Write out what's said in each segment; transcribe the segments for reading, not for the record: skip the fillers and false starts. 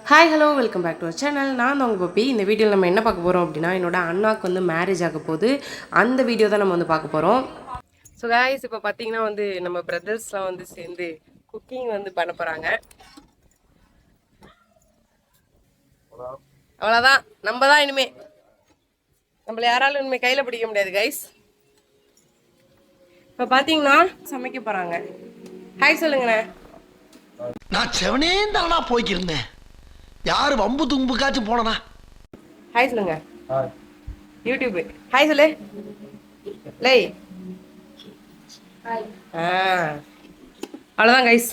Hi hello welcome back to our channel. நான் தான் உங்கள் பப்பி. இந்த வீடியோவில் நம்ம என்ன பார்க்க போகிறோம் அப்படின்னா, என்னோட அண்ணாவுக்கு வந்து மேரேஜ் ஆக போகுது. அந்த வீடியோ தான் நம்ம வந்து பார்க்க போகிறோம். ஸோ காய்ஸ், இப்போ பார்த்தீங்கன்னா வந்து நம்ம பிரதர்ஸ்லாம் வந்து சேர்ந்து குக்கிங் வந்து பண்ண போகிறாங்க. அவ்வளோதான், நம்ம தான் இனிமே நம்மள யாராலும் இனிமேல் கையில் பிடிக்க முடியாது கைஸ். இப்போ பார்த்தீங்கன்னா சமைக்க போகிறாங்க. ஹாய் சொல்லுங்கண்ணே. நான் செவனே தானா போய்க்கிருந்தேன். யாரு வம்பு தும்புக்காச்சும் போனா? ஹாய் சொல்லுங்க. யூடியூப் ஹாய் சொல்லு. லை அவ்வளோதான் கைஸ்.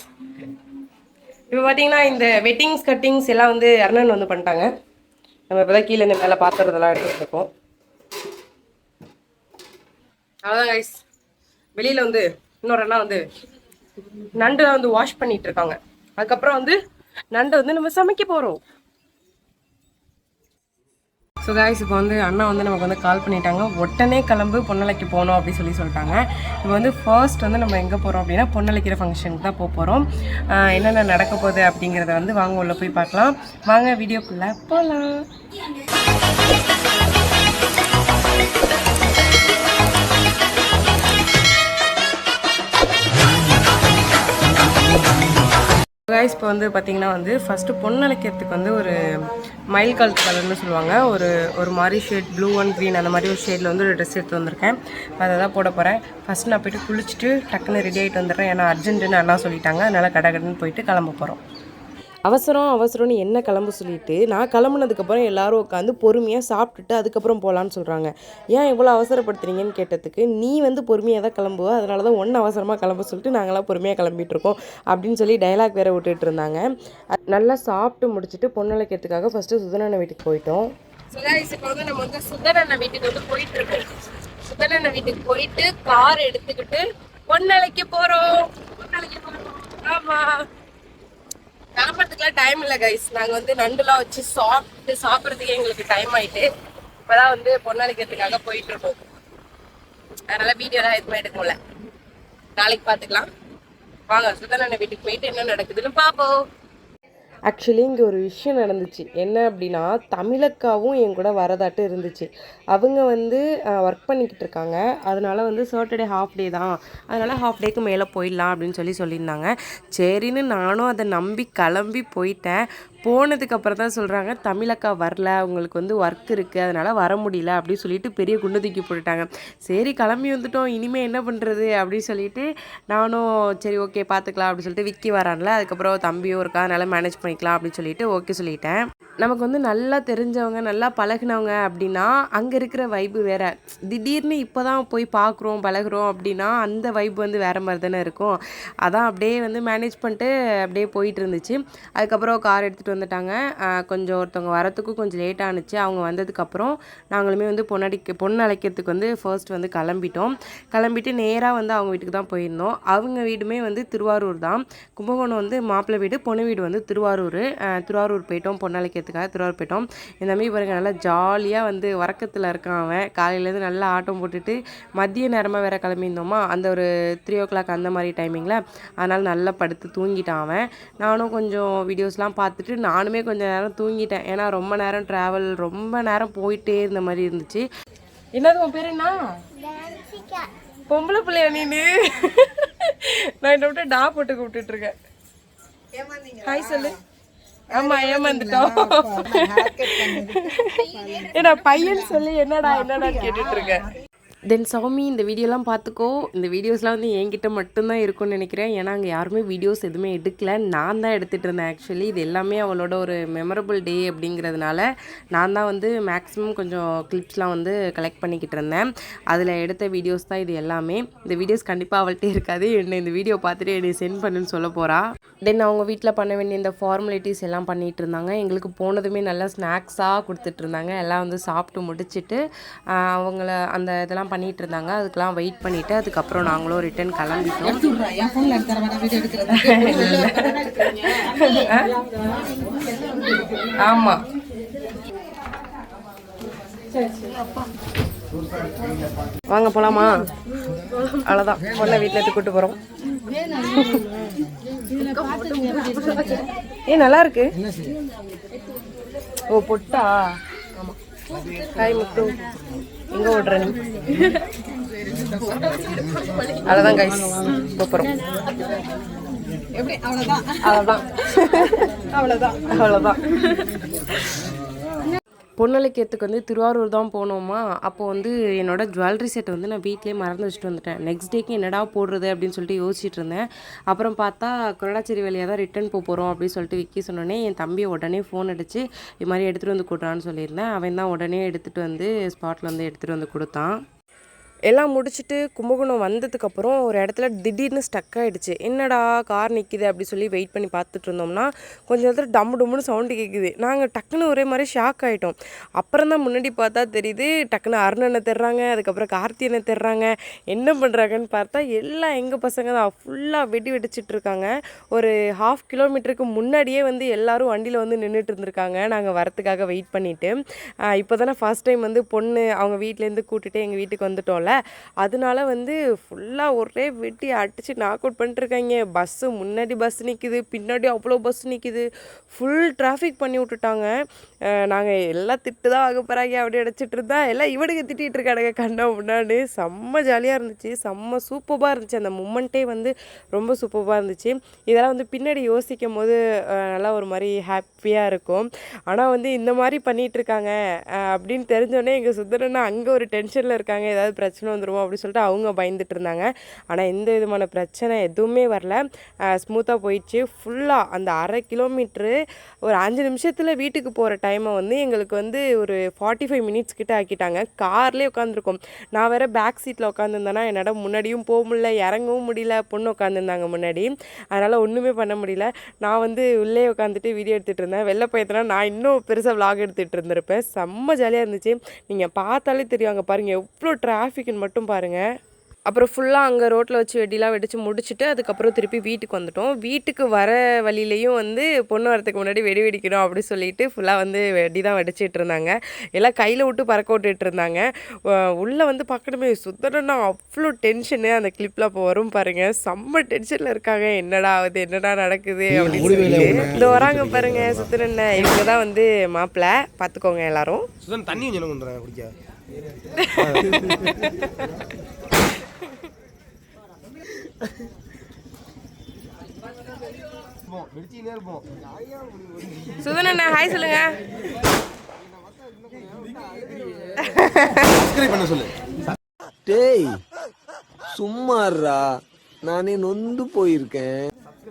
இப்போ பார்த்தீங்கன்னா இந்த வெட்டிங்ஸ் கட்டிங்ஸ் எல்லாம் வந்து அருணன் வந்து பண்ணிட்டாங்க. நம்ம இப்போ தான் கீழே இந்த மேலே பாத்திரத்தெல்லாம் எடுத்துகிட்டு இருக்கோம். அவ்வளோதான் கைஸ். வெளியில் வந்து இன்னொரு அண்ணா வந்து நண்டுலாம் வந்து வாஷ் பண்ணிட்டு இருக்காங்க. அதுக்கப்புறம் வந்து நண்டை வந்து நம்ம சமைக்க போகிறோம். ஸோ காய்ஸ், இப்போ வந்து அண்ணா வந்து நமக்கு வந்து கால் பண்ணிட்டாங்க. உடனே கிளம்பு, பொண்ணலைக்கு போகணும் அப்படின்னு சொல்லிட்டாங்க. இப்போ வந்து ஃபர்ஸ்ட் வந்து நம்ம எங்கே போகிறோம் அப்படின்னா பொண்ணலைக்கிற ஃபங்க்ஷனுக்கு தான் போக போகிறோம். என்னென்ன நடக்க போகுது அப்படிங்கிறத வந்து வாங்க உள்ள போய் பார்க்கலாம். வாங்க வீடியோக்குள்ளே போகலாம். கைஸ், இப்போ வந்து பார்த்தீங்கன்னா வந்து ஃபஸ்ட்டு பொண்ணழைக்கிறதுக்கு வந்து ஒரு மயில் கலர் கலர்னு சொல்லுவாங்க. ஒரு மாதிரி ஷேட் ப்ளூ அண்ட் க்ரீன் அந்த மாதிரி ஒரு ஷேடில் வந்து ஒரு ட்ரெஸ் எடுத்து வந்திருக்கேன். அதை தான் போட போகிறேன். ஃபஸ்ட்டு நான் போய்ட்டு குளிச்சுட்டு டக்குன்னு ரெடி ஆகிட்டு வந்துடுறேன். ஏன்னா அர்ஜென்ட்டுன்னு அண்ணா சொல்லிட்டாங்க. அதனால் கடன்னு போயிட்டு கிளம்ப போகிறோம். அவசரம்னு என்ன கிளம்ப சொல்லிட்டு நான் கிளம்புனதுக்கப்புறம் எல்லோரும் உட்காந்து பொறுமையாக சாப்பிட்டுட்டு அதுக்கப்புறம் போகலான்னு சொல்கிறாங்க. ஏன் இவ்வளோ அவசரப்படுத்துறீங்கன்னு கேட்டதுக்கு, நீ வந்து பொறுமையாக தான் கிளம்புவ, அதனால தான் ஒன்று அவசரமாக கிளம்ப சொல்லிட்டு நாங்களாம் பொறுமையாக கிளம்பிகிட்ருக்கோம் அப்படின்னு சொல்லி டைலாக் வேறு விட்டுட்டு இருந்தாங்க. நல்லா சாப்பிட்டு முடிச்சுட்டு பொண்ணழைக்கிறதுக்காக ஃபஸ்ட்டு சுதனண்ண வீட்டுக்கு போயிட்டோம். இப்போ வந்து நம்ம வந்து சுதனண்ண வீட்டுக்கு வந்து போயிட்டுருக்கோம். சுதனண்ண வீட்டுக்கு போயிட்டு கார் எடுத்துக்கிட்டு பொண்ணழைக்க போகிறோம். ஆமாம், கிளம்புறதுக்குலாம் டைம் இல்லை கைஸ். நாங்கள் வந்து நண்டுலாம் வச்சு சாப்பிட்றதுக்கே எங்களுக்கு டைம் ஆகிட்டு இப்போதான் வந்து பொண்ணழைக்கிறதுக்காக போயிட்டு இருக்கோம். அதனால வீடியோலாம் எதுவுமே எடுக்கல. நாளைக்கு பார்த்துக்கலாம். வாங்க சுதனண்ண வீட்டுக்கு போயிட்டு என்ன நடக்குதுன்னு பார்ப்போம். ஆக்சுவலி இங்கே ஒரு விஷயம் நடந்துச்சு. என்ன அப்படின்னா, தமிழக்காவும் என் கூட வரதாட்டு இருந்துச்சு. அவங்க வந்து ஒர்க் பண்ணிக்கிட்டு இருக்காங்க. அதனால் வந்து சாட்டர்டே ஹாஃப் டே தான், அதனால் ஹாஃப் டேக்கு மேலே போயிடலாம் அப்படின்னு சொல்லியிருந்தாங்க. சரின்னு நானும் அதை நம்பி கிளம்பி போயிட்டேன். போனதுக்கப்புறம் தான் சொல்கிறாங்க, தமிழக்கா வரல, அவங்களுக்கு வந்து ஒர்க் இருக்குது, அதனால் வர முடியல அப்படின்னு சொல்லிட்டு பெரிய குண்டு தூக்கி போட்டுட்டாங்க. சரி கிளம்பி வந்துட்டோம், இனிமேல் என்ன பண்ணுறது அப்படின்னு சொல்லிட்டு நானும் சரி ஓகே பார்த்துக்கலாம் அப்படின்னு சொல்லிட்டு விக்கி வரான்ல, அதுக்கப்புறம் தம்பியும் இருக்கா, அதனால் மேனேஜ் பண்ணிக்கலாம் அப்படின்னு சொல்லிட்டு ஓகே சொல்லிட்டேன். நமக்கு வந்து நல்லா தெரிஞ்சவங்க, நல்லா பழகினவங்க அப்படின்னா அங்கே இருக்கிற வைப்பு வேறு. திடீர்னு இப்போ தான் போய் பார்க்குறோம் பழகுறோம் அப்படின்னா அந்த வைப்பு வந்து வேறு மாதிரி தானே இருக்கும். அதான் அப்படியே வந்து மேனேஜ் பண்ணிட்டு அப்படியே போயிட்டு இருந்துச்சு. அதுக்கப்புறம் கார் எடுத்துகிட்டு வந்துட்டாங்க. கொஞ்சம் ஒருத்தவங்க வரத்துக்கும் கொஞ்சம் லேட் ஆனிச்சு. அவங்க வந்ததுக்கப்புறம் நாங்களுமே வந்து பொண்ணு அழைக்கிறதுக்கு வந்து ஃபர்ஸ்ட் வந்து கிளம்பிட்டு நேராக வந்து அவங்க வீட்டுக்கு தான் போயிருந்தோம். அவங்க வீடுமே வந்து திருவாரூர் தான். கும்பகோணம் வந்து மாப்பிள்ளை வீடு, பொண்ணு வீடு வந்து திருவாரூர் போயிட்டோம். பொண்ணு அழைக்கிறதுக்காக திருவாரூர் போயிட்டோம். இந்த மாதிரி பாருங்க, நல்லா ஜாலியாக வந்து வரக்கத்தில் இருக்கான் அவன். காலையிலேருந்து நல்லா ஆட்டம் போட்டுட்டு மதிய நேரமாக வேற கிளம்பியிருந்தோமா, அந்த ஒரு 3 o'clock அந்த மாதிரி டைமிங்கில். அதனால் நல்லா படுத்து தூங்கிட்டான் அவன். நானும் கொஞ்சம் வீடியோஸ்லாம் பார்த்துட்டு நானுமே கொஞ்சம் நேரம் தூங்கிட்டேன். ஏன்னா ரொம்ப நேரம் ட்ராவல், ரொம்ப நேரம் போயிட்டே இருந்த மாதிரி இருந்துச்சு. என்னது உன் பேர் என்ன? பொம்பளை பிள்ளையா நீனு? நான் என்ன விட்டு டா போட்டு கூப்பிட்டுட்டு இருக்கேன். ஹாய் சொல்லு. ஆமா, ஏமாந்துட்டோம். ஏன்னா பையன் சொல்லி என்னடா கேட்டுட்டு இருக்கேன். தென் சௌமி, இந்த வீடியோலாம் பார்த்துக்கோ. இந்த வீடியோஸ்லாம் வந்து என்கிட்ட மட்டும்தான் இருக்கும்னு நினைக்கிறேன். ஏன்னா அங்கே யாருமே வீடியோஸ் எதுவுமே எடுக்கல, நான் தான் எடுத்துகிட்டு இருந்தேன். ஆக்சுவலி இது எல்லாமே அவளோட ஒரு மெமரபிள் டே அப்படிங்கிறதுனால நான் தான் வந்து மேக்ஸிமம் கொஞ்சம் கிளிப்ஸ்லாம் வந்து கலெக்ட் பண்ணிக்கிட்டு இருந்தேன். அதில் எடுத்த வீடியோஸ் தான் இது எல்லாமே. இந்த வீடியோஸ் கண்டிப்பாக அவள்கிட்ட இருக்காது. என்னை இந்த வீடியோ பார்த்துட்டு என்னை சென்ட் பண்ணுன்னு சொல்ல போகிறா. தென் அவங்க வீட்டில் பண்ண வேண்டிய இந்த ஃபார்மாலிட்டிஸ் எல்லாம் பண்ணிகிட்டு இருந்தாங்க. எங்களுக்கு போனதுமே நல்லா ஸ்நாக்ஸாக கொடுத்துட்டு இருந்தாங்க. எல்லாம் வந்து சாப்பிட்டு முடிச்சுட்டு அவங்கள அந்த இதெல்லாம் பண்ணிட்டு இருந்தாங்க. அதுக்கெல்லாம் வெயிட் பண்ணிட்டு அதுக்கப்புறம் நாங்களும் ரிட்டர்ன் கிளம்பிட்டோம். ஆமா, வாங்க போலாமா? அவ்வளோதான், பொண்ணை வீட்டில் எடுத்து கூட்டு போகிறோம். நல்லா இருக்கு. ஓ பொட்டா? ஆமாம். ஹாய் முத்து, எங்கே ஓடுற நீ? அவ்வளோதான் கைஸ், போகிறோம். அவ்வளோதான் அவ்வளோதான் அவ்வளோதான். பொன்னலைக்கேத்துக்கு வந்து திருவாரூர் தான் போனோமா. அப்போ வந்து என்னோடய ஜுவல்லரி செட்டை வந்து நான் வீட்டிலே மறந்து வச்சுட்டு வந்துட்டேன். நெக்ஸ்ட் டேக்கு என்னடா போடுறது அப்படின்னு சொல்லிட்டு யோசிச்சுட்டு இருந்தேன். அப்புறம் பார்த்தா கொரடாச்சேரி வழியாக தான் ரிட்டன் போகிறோம் அப்படின்னு சொல்லிட்டு விக்கி சொன்னோன்னே என் தம்பியை உடனே ஃபோன் அடித்து இது மாதிரி எடுத்துகிட்டு வந்து கொடுறான்னு சொல்லியிருந்தேன். அவன் தான் உடனே எடுத்துகிட்டு வந்து ஸ்பாட்டில் வந்து எடுத்துகிட்டு வந்து கொடுத்தான். எல்லாம் முடிச்சுட்டு கும்பகோணம் வந்ததுக்கப்புறம் ஒரு இடத்துல திடீர்னு ஸ்டக் ஆகிடுச்சு. என்னடா கார் நிற்கிது அப்படி சொல்லி வெயிட் பண்ணி பார்த்துட்டு இருந்தோம்னா கொஞ்சம் நேரத்தில் டம்மு டம்முன்னு சவுண்டு கேட்குது. நாங்கள் டக்குன்னு ஒரே மாதிரி ஷாக் ஆகிட்டோம். அப்புறம் தான் முன்னாடி பார்த்தா தெரியுது, டக்குன்னு அருணனை தேடுறாங்க, அதுக்கப்புறம் கார்த்தியனை தேடுறாங்க. என்ன பண்ணுறாங்கன்னு பார்த்தா எல்லாம் எங்கள் பசங்க தான் ஃபுல்லாக வெடிச்சிட்டு இருக்காங்க. ஒரு 1/2 கிலோமீட்டருக்கு முன்னாடியே வந்து எல்லோரும் வண்டியில் வந்து நின்றுட்டு இருந்திருக்காங்க நாங்கள் வரத்துக்காக வெயிட் பண்ணிவிட்டு. இப்போ தானே ஃபர்ஸ்ட் டைம் வந்து பொண்ணு அவங்க வீட்டிலேருந்து கூட்டிகிட்டு எங்கள் வீட்டுக்கு வந்துட்டோம்ல, அதனால வந்து ஃபுல்லாக ஒரே வெட்டி அடித்து நாக் அவுட் பண்ணிட்டுருக்காங்க. பஸ்ஸு முன்னாடி பஸ் நிற்கிது, பின்னாடி அவ்வளோ பஸ் நிற்கிது, ஃபுல் டிராஃபிக் பண்ணி விட்டுட்டாங்க. நாங்கள் எல்லாம் திட்டு தான் வாங்க போகிறாங்க அப்படி அடிச்சிட்டு இருந்தா எல்லாம் இவனுக்கு திட்டிகிட்டு இருக்கானுங்க கண்ணா முன்னாடி. செம்ம ஜாலியாக இருந்துச்சு, செம்ம சூப்பராக இருந்துச்சு. அந்த மூமெண்ட்டே வந்து ரொம்ப சூப்பராக இருந்துச்சு. இதெல்லாம் வந்து பின்னாடி யோசிக்கும் போது நல்லா ஒரு மாதிரி ஹாப்பியாக இருக்கும். ஆனால் வந்து இந்த மாதிரி பண்ணிகிட்ருக்காங்க அப்படின்னு தெரிஞ்சோடனே எங்கள் சுந்தரன்னா அங்கே ஒரு டென்ஷனில் இருக்காங்க, ஏதாவது பிரச்சனை வந்துடுவோம் அப்படின்னு சொல்லிட்டு அவங்க பயந்துட்டு இருந்தாங்க. ஆனால் எந்த விதமான பிரச்சனை எதுவுமே வரல, ஸ்மூத்தாக போயிடுச்சு. ஃபுல்லாக அந்த 1/2 கிலோமீட்ரு ஒரு 5 நிமிஷத்தில் வீட்டுக்கு போகிற டைமை வந்து எங்களுக்கு வந்து ஒரு 45 மினிட்ஸ் கிட்ட ஆக்கிட்டாங்க. கார்லேயே உட்காந்துருக்கோம். நான் வேறு பேக் சீட்டில் உட்காந்துருந்தேன்னா என்னோட முன்னாடியும் போக முடியல, இறங்கவும் முடியல. பொண்ணு உட்காந்துருந்தாங்க முன்னாடி, அதனால் ஒன்றுமே பண்ண முடியல. நான் வந்து உள்ளே உட்காந்துட்டு வீடியோ எடுத்துகிட்டு இருந்தேன். வெளில போயிட்டேன்னா நான் இன்னும் பெருசாக விளாக் எடுத்துகிட்டு இருந்திருப்பேன். செம்ம ஜாலியாக இருந்துச்சு. நீங்கள் பார்த்தாலே தெரியும், அங்கே பாருங்கள் எவ்வளோ டிராஃபிக்னு மட்டும் பாருங்கள். அப்புறம் ஃபுல்லாக அங்கே ரோட்டில் வச்சு வெடிலாம் வெடித்து முடிச்சுட்டு அதுக்கப்புறம் திருப்பி வீட்டுக்கு வந்துட்டோம். வீட்டுக்கு வர வழியிலையும் வந்து பொண்ணு வரத்துக்கு முன்னாடி வெடி வெடிக்கணும் அப்படின்னு சொல்லிட்டு ஃபுல்லாக வந்து வெடி தான் வெடிச்சிட்டு இருந்தாங்க. எல்லாம் கையில் விட்டு பறக்க விட்டுட்டு இருந்தாங்க. உள்ளே வந்து பார்க்கணுமே சுத்தணும்னா அவ்வளோ டென்ஷனு. அந்த கிளிப்பில் அப்போ வரும் பாருங்கள், செம்ம டென்ஷனில் இருக்காங்க. என்னடா ஆகுது, என்னடா நடக்குது அப்படின்னு சொல்லிட்டு. இந்த வராங்க பாருங்கள் சுத்தன, இவங்க தான் வந்து மாப்பிள்ளை, பார்த்துக்கோங்க எல்லாரும். தண்ணி குடிக்க சுதன் ஹாய் சொல்லுங்க. டேய் சும்மாறா, நானே நொந்து போயிருக்கேன்.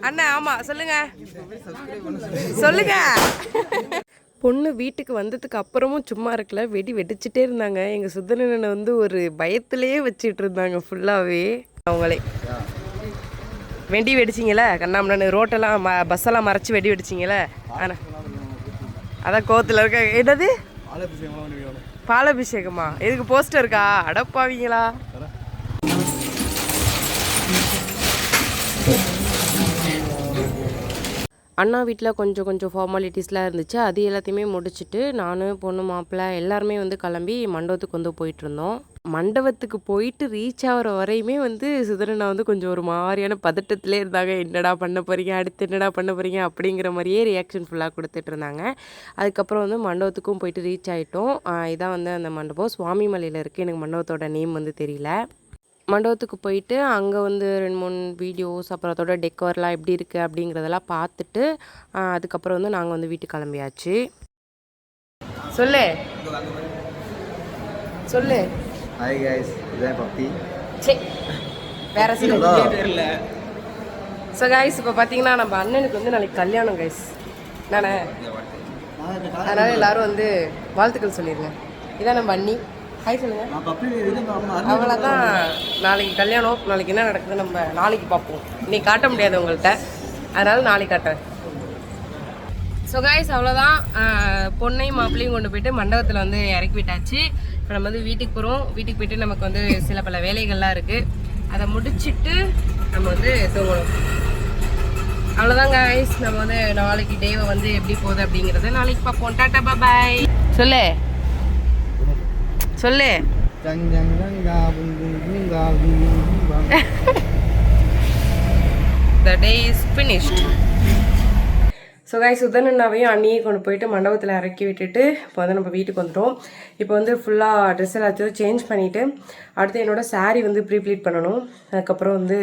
அண்ணா ஆமா சொல்லுங்க சொல்லுங்க. பொண்ணு வீட்டுக்கு வந்ததுக்கு அப்புறமும் சும்மா இருக்கல, வெடி வெடிச்சுட்டே இருந்தாங்க. எங்கள் சுதனனை வந்து ஒரு பயத்திலே வச்சுட்டு இருந்தாங்க ஃபுல்லாகவே. அவங்களே வெடி வெடிச்சிங்களே கண்ணாமண்ணு, ரோட்டெல்லாம் பஸ்ஸெல்லாம் மறைச்சி வெடி வெடிச்சிங்களே. ஆனால் அதான் கோவத்தில் இருக்க. என்னது பாலாபிஷேகமா? எதுக்கு போஸ்டர் இருக்கா? அடப்பாவீங்களா? அண்ணா வீட்டில் கொஞ்சம் ஃபார்மாலிட்டிஸ்லாம் இருந்துச்சு. அது எல்லாத்தையுமே முடிச்சுட்டு நான் பொண்ணு மாப்பிள்ளை எல்லாருமே வந்து கிளம்பி மண்டபத்துக்கு வந்து போயிட்டுருந்தோம். மண்டபத்துக்கு போயிட்டு ரீச் ஆகிற வரையுமே வந்து சுதரனா வந்து கொஞ்சம் ஒரு மாதிரியான பதட்டத்திலே இருந்தாங்க. என்னடா பண்ண போகிறீங்க, அடுத்து என்னடா பண்ண போகிறீங்க அப்படிங்கிற மாதிரியே ரியாக்ஷன் ஃபுல்லாக கொடுத்துட்டு இருந்தாங்க. அதுக்கப்புறம் வந்து மண்டபத்துக்கும் போயிட்டு ரீச் ஆகிட்டோம். இதான் வந்து அந்த மண்டபம் சுவாமிமலையில் இருக்குது. எனக்கு மண்டபத்தோட நேம் வந்து தெரியல. மண்டபத்துக்கு போயிட்டு அங்கே வந்து 2-3 வீடியோஸ், அப்புறம் அதோட டெக்கோர்லாம் எப்படி இருக்குது அப்படிங்கிறதெல்லாம் பார்த்துட்டு அதுக்கப்புறம் வந்து நாங்கள் வந்து வீட்டுக்கு கிளம்பியாச்சு. சொல்லு சொல்லு. ஹாய் கைஸ், இதான் பப்பி. வேற சொல்ல. ஸோ கைஸ் இப்போ பார்த்தீங்கன்னா நம்ம அண்ணனுக்கு வந்து நாளைக்கு கல்யாணம் கைஸ் நானே, அதனால் எல்லோரும் வந்து வாழ்த்துக்கள் சொல்லிடுங்க. இதான் நம்ம அண்ணி. ஹாய் சொல்லுங்க. அவ்வளோதான், நாளைக்கு கல்யாணம். நாளைக்கு என்ன நடக்குது நம்ம நாளைக்கு பார்ப்போம். இன்னைக்கு காட்ட முடியாது உங்கள்கிட்ட, அதனால் நாளைக்கு காட்டுறேன். ஸோ கைஸ் அவ்வளோதான், பொண்ணையும் மாப்பிள்ளையும் கொண்டு போயிட்டு மண்டபத்தில் வந்து இறக்கி விட்டாச்சு. இப்போ நம்ம வந்து வீட்டுக்கு போகிறோம். வீட்டுக்கு போயிட்டு நமக்கு வந்து சில பல வேலைகள்லாம் இருக்குது, அதை முடிச்சுட்டு நம்ம வந்து தூங்கணும். அவ்வளோதான் கைஸ், நம்ம வந்து நாளைக்கு டேவை வந்து எப்படி போகுது அப்படிங்கிறத நாளைக்கு பார்ப்போம். Tata bye. சொல்லு சொல்லு. The day is finished. So guys சுதனண்ணாவையும் அண்ணியும் கொண்டு போயிட்டு மண்டபத்தில் இறக்கி விட்டுட்டு இப்போ வந்து நம்ம வீட்டுக்கு வந்துட்டோம். இப்போ வந்து ஃபுல்லாக ட்ரெஸ் எல்லாத்தையும் சேஞ்ச் பண்ணிவிட்டு அடுத்து என்னோடய saree வந்து ப்ரீப்ளீட் பண்ணணும். அதுக்கப்புறம் வந்து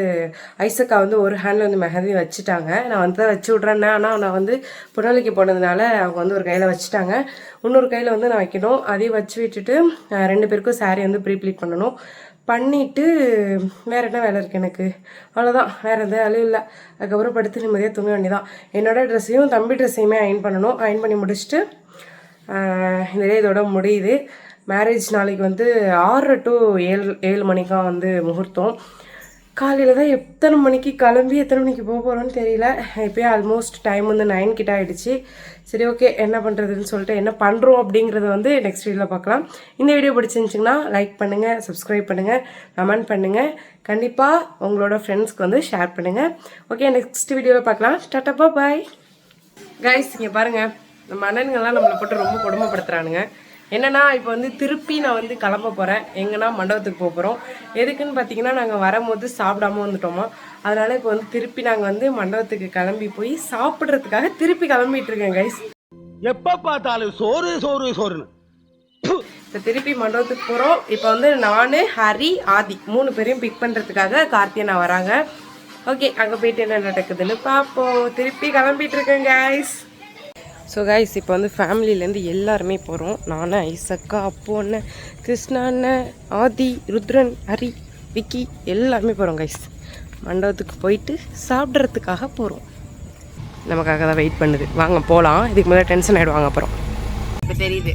ஐசக்கா வந்து ஒரு ஹேண்டில் வந்து மெஹந்தி வச்சுட்டாங்க. நான் வந்து வச்சு விட்றேன்னே, ஆனால் நான் வந்து புனலுக்கு போனதுனால அவங்க வந்து ஒரு கையில் வச்சுட்டாங்க. இன்னொரு கையில் வந்து நான் வைக்கணும். அதையும் வச்சு விட்டுட்டு 2 பேருக்கும் saree வந்து ப்ரீப்ளீட் பண்ணணும். பண்ணிவிட்டு வேறு என்ன வேலை இருக்குது எனக்கு, அவ்வளோதான், வேறு எந்த வேலையும் இல்லை. அதுக்கப்புறம் படுத்து நிம்மதியாக தூங்க வேண்டியதான். என்னோடய ட்ரெஸ்ஸையும் தம்பி ட்ரெஸ்ஸையுமே அயன் பண்ணணும். அயன் பண்ணி முடிச்சுட்டு இந்த டே இதோட முடியுது. மேரேஜ் நாளைக்கு வந்து 6 to 7 மணிக்காக வந்து முகூர்த்தம். காலையில் தான் எத்தனை மணிக்கு கிளம்பி எத்தனை மணிக்கு போக போகிறோன்னு தெரியல. இப்போயே ஆல்மோஸ்ட் டைம் வந்து 9 கிட்ட ஆகிடுச்சு. சரி, ஓகே, என்ன பண்ணுறதுன்னு சொல்லிட்டு என்ன பண்ணுறோம் அப்படிங்கிறத வந்து நெக்ஸ்ட் வீடியோவில் பார்க்கலாம். இந்த வீடியோ பிடிச்சிருந்துச்சிங்கன்னா லைக் பண்ணுங்கள், சப்ஸ்கிரைப் பண்ணுங்கள், கமெண்ட் பண்ணுங்கள். கண்டிப்பாக உங்களோட ஃப்ரெண்ட்ஸ்க்கு வந்து ஷேர் பண்ணுங்கள். ஓகே, நெக்ஸ்ட் வீடியோவில் பார்க்கலாம். Tata, bye guys. இங்கே பாருங்கள், நம்ம அண்ணனுங்கெல்லாம் நம்மளை போட்டு ரொம்ப கொடுமைப்படுத்துகிறானுங்க. என்னன்னா இப்போ வந்து திருப்பி நான் வந்து கிளம்ப போகிறேன். எங்கன்னா மண்டபத்துக்கு போக போகிறோம். எதுக்குன்னு பார்த்தீங்கன்னா நாங்கள் வரும்போது சாப்பிடாம வந்துட்டோமா, அதனால் இப்போ வந்து திருப்பி நாங்கள் வந்து மண்டபத்துக்கு கிளம்பி போய் சாப்பிட்றதுக்காக திருப்பி கிளம்பிட்டு இருக்கேன் கைஸ். எப்ப பார்த்தாலும் சோறு சோறு சோறுன்னு. இப்போ திருப்பி மண்டபத்துக்கு போகிறோம். இப்போ வந்து நான், ஹரி, ஆதி 3 பேரையும் பிக் பண்ணுறதுக்காக கார்த்தியனா வராங்க. ஓகே, அங்கே போயிட்டு என்ன நடக்குதுன்னு பார்ப்போம். திருப்பி கிளம்பிட்டு இருக்கேன் கைஸ். ஸோ கைஸ், இப்போ வந்து ஃபேமிலியிலேருந்து எல்லாருமே போகிறோம். நான், ஐசக்கா, அப்பு அண்ணன், கிருஷ்ணா அண்ணன், ஆதி, ருத்ரன், ஹரி, விக்கி எல்லாருமே போகிறோம் கைஸ். மண்டபத்துக்கு போயிட்டு சாப்பிட்றதுக்காக போகிறோம். நமக்காக தான் வெயிட் பண்ணுது. வாங்க போகலாம். இதுக்கு மேலே டென்ஷன் ஆகிடுவாங்க அப்புறம். இப்போ தெரியுது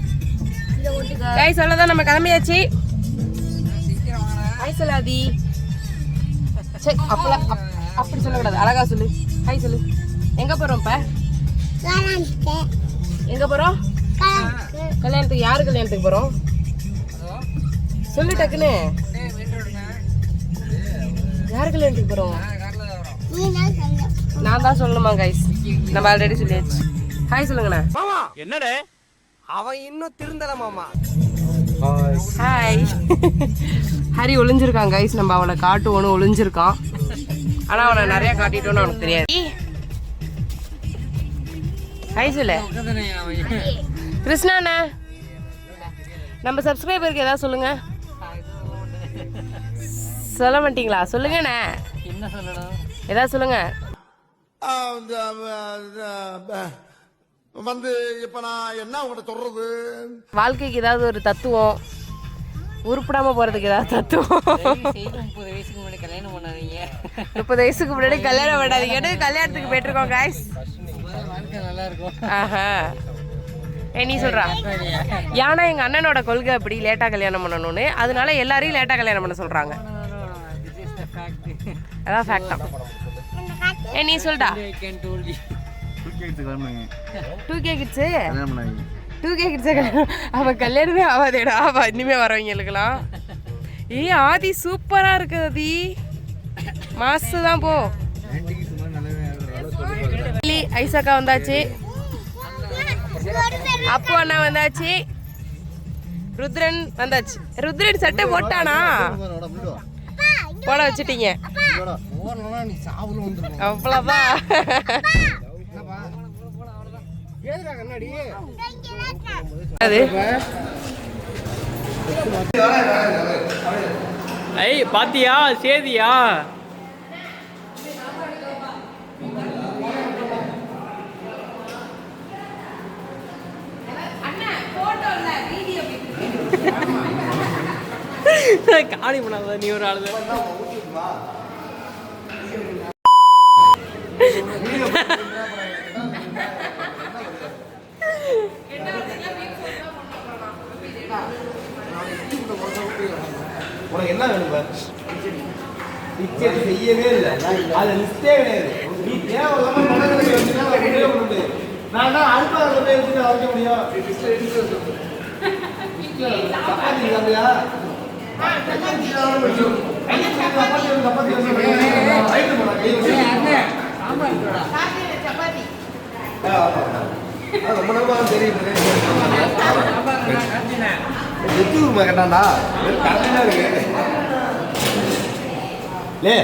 கைஸ், அவ்வளோதான், நம்ம கிளம்பியாச்சு. ஹாய் சொல்லாதி. சரி, அப்படி சொல்லக்கூடாது, அழகா சொல்லு. ஹாய் சொல்லு. எங்கே போகிறோம் இப்போ? எங்க போறோம்? கல்யாணத்துக்கு. யாரு கல்யாணத்துக்கு போறோம் சொல்லு டக்குன்னு. யாரு கல்யாணத்துக்கு போறோம்? நான் தான் சொல்லணுமா கைஸ்? நம்ம ஆல்ரெடி சொல்லியாச்சு. ஹாய் சொல்லுங்கண்ணா. என்னடே அவன் இன்னும் திருந்தல மாமா. ஹாய். ஹரி ஒளிஞ்சிருக்கான் கைஸ். நம்ம அவனை காட்டுவோன்னு ஒளிஞ்சிருக்கான். ஆனா அவனை நிறைய காட்டிட்டோன்னு அவனுக்கு தெரியாது. ஹாய் சொல்லு கிருஷ்ணாண்ணா. நம்ம சப்ஸ்கிரைபருக்கு ஏதாவது சொல்லுங்க. சொல்ல மாட்டீங்களா? சொல்லுங்கண்ணே. என்ன சொல்லணும்? ஏதாவது சொல்லுங்க. வந்து இப்ப நான் என்ன உங்கள்கிட்ட சொல்றது? வாழ்க்கைக்கு ஏதாவது ஒரு தத்துவம், உருப்படாம போறதுக்கு ஏதாவது தத்துவம். 30 வயசுக்கு முன்னாடி கல்யாணம் பண்ணாதீங்க. 30 வயசுக்கு முன்னாடி கல்யாணம் பண்ணாதீங்கன்னு கல்யாணத்துக்கு போயிட்டுருக்கோம் கைஸ். வாழ்க்கை நல்லா இருக்கும். ஆஹா, நீ சொல்றா? ஏன்னா எங்க அண்ணனோட கொள்கை அப்படி, லேட்டா கல்யாணம் பண்ணணும்னு. அதனால எல்லாரையும் லேட்டா கல்யாணம் பண்ண சொல்றாங்க. அதான் ஃபேக்டா. நீ சொல்டா. 2K கிட்ஸ் அவ கல்யாணமே ஆகாதேடா. அவ இனிமே வரவங்களுக்குலாம். ஆதி சூப்பரா இருக்கு. ஆதி மாசு தான். போ. ஐசக்கா வந்தாச்சு, அப்பு அண்ணா வந்தாச்சு, ருத்ரன் வந்தாச்சு. ருத்ரன் சட்டை போட்டானா? போட வச்சுட்டீங்க அவ்வளோதான். அது ஐய் பாத்தியா? சேதியா? காணி பண்ணாத நீ ஒரு ஆளு. உனக்கு என்ன வேணும்? பிக்சர் செய்யவே இல்லை. அது லிஸ்டே கிடையாது. நீ தேவையில்லாம நான் அடுப்பாக போய் வச்சுட்டு வைக்க முடியும். சப்பாத்தி சாப்பிட்டியா? ரொம்ப நேரமா தெரியும். வெற்றி உரிமை கேட்டாண்டா கரெக்டா இருக்கு. லே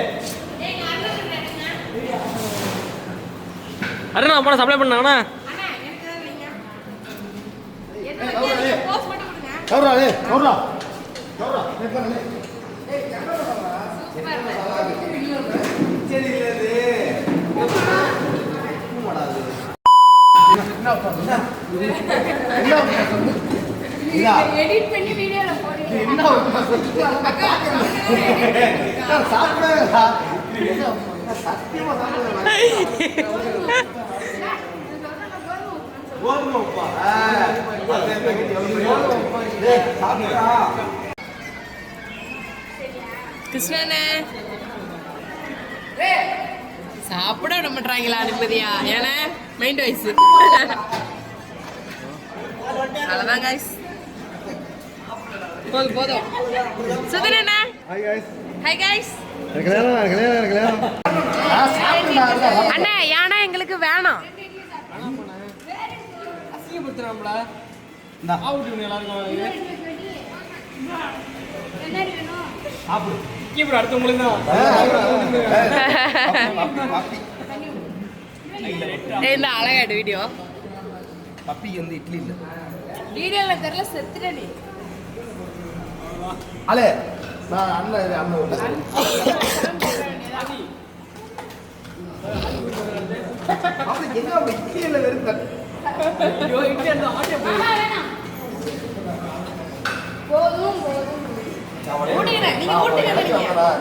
அண்ணா நான் போன சப்ளை பண்ணாங்கண்ணா. எடிட் பண்ணி வீடியோல போடுங்க. கிருஷ்ணனே சாப்பிட விட மாட்டாங்களா நிம்மதியா? ஏன்னா மைண்ட் வாய்ஸ் அவ்வளோதான் guys. போதும் போதும். சுதன் அண்ணா ஹாய் கைஸ். அண்ணா ஏன்னா எங்களுக்கு வேணாம். அசிங்கப்படுத்துறாங்களா? ஆவுட்டு எல்லாருக்கும் இப்படி அடுத்தவங்களுக்கு தான் இந்த அழகாடு வீடியோ பப்பிக்கு வந்து இட்லி இல்லை வீடியோல தெரியல செத்துட்டே நீ. அலே நான் அண்ணன் அண்ணன் அப்படி எங்க அப்படி இட்லி இல்லை வெறும் போதும் போதும். ஓடுங்க நீங்க ஓடுங்க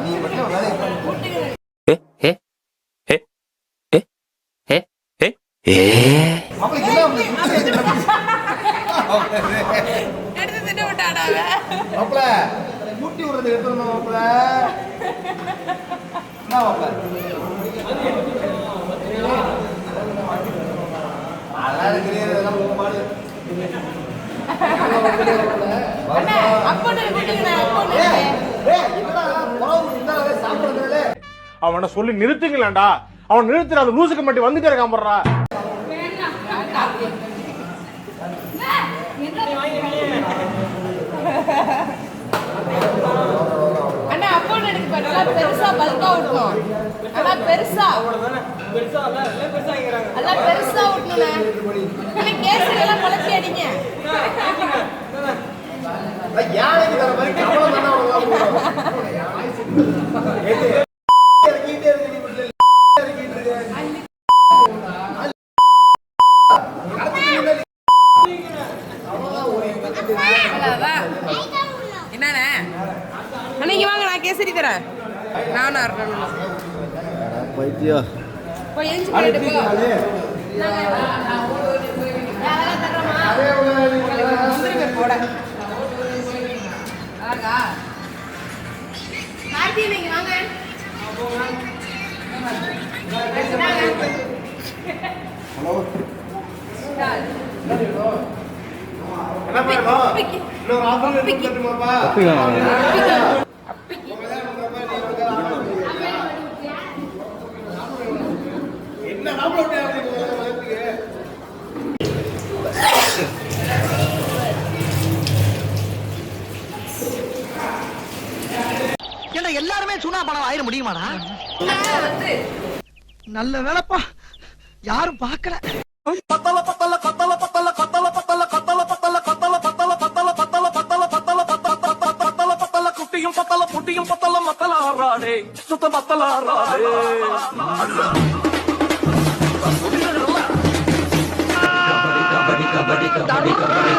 நீ மட்டும் வேலையை அப்படி என்ன அப்படி எடுத்து திட்டு விட்டாடாவ. மாப்பிள ஊட்டி விடுறது எடுத்துருந்தோம் மாப்பிள என்ன மாப்பிள அதெல்லாம் இருக்கிறது அதெல்லாம் போக மாடு அவனை சொல்லி நிறுத்துங்களேன்டா. அவன் நிறுத்துற அந்த லூசுக்கு மட்டும் வந்துட்டே இருக்கான் போடுறா. அண்ணா அப்போ எனக்கு நல்லா பெருசா பல்கா விட்டணும். நல்லா பெருசா நல்லா பெருசா விட்டணும். கேசரி எல்லாம் குழச்சி அடிங்க. யானைக்கு தர மாதிரி கவலை தானே என்னண்ணே அன்னைக்கு வாங்க நான் கேசரி தரேன். நானும் அறணும் பைத்தியா போய் எஞ்சி பண்ணிட்டு போ. போட அழகா கார்த்தி நீங்க வாங்க. ஹலோ என்ன பண்ணணும்? இன்னொரு ஆஃபர் எடுத்துட்டுமாப்பா? என்ன மாப்பிள ஏன்னா எல்லாருமே சுனா பணம் ஆயிட முடியுமாடா? நல்ல வேலைப்பா யாரும் பார்க்கல. பத்தல பத்தல கத்தல பத்தல கத்தல பத்தல கத்தல பத்தல கத்தல பத்தல பத்தல பத்தல பத்தல பத்தல பத்தல பத்தல பத்தல குட்டியும் பத்தல புட்டியும் பத்தல மத்தல ஆறாடே சுத்த பத்தல ஆறாடே கபடி கபடி கபடி கபடி கபடி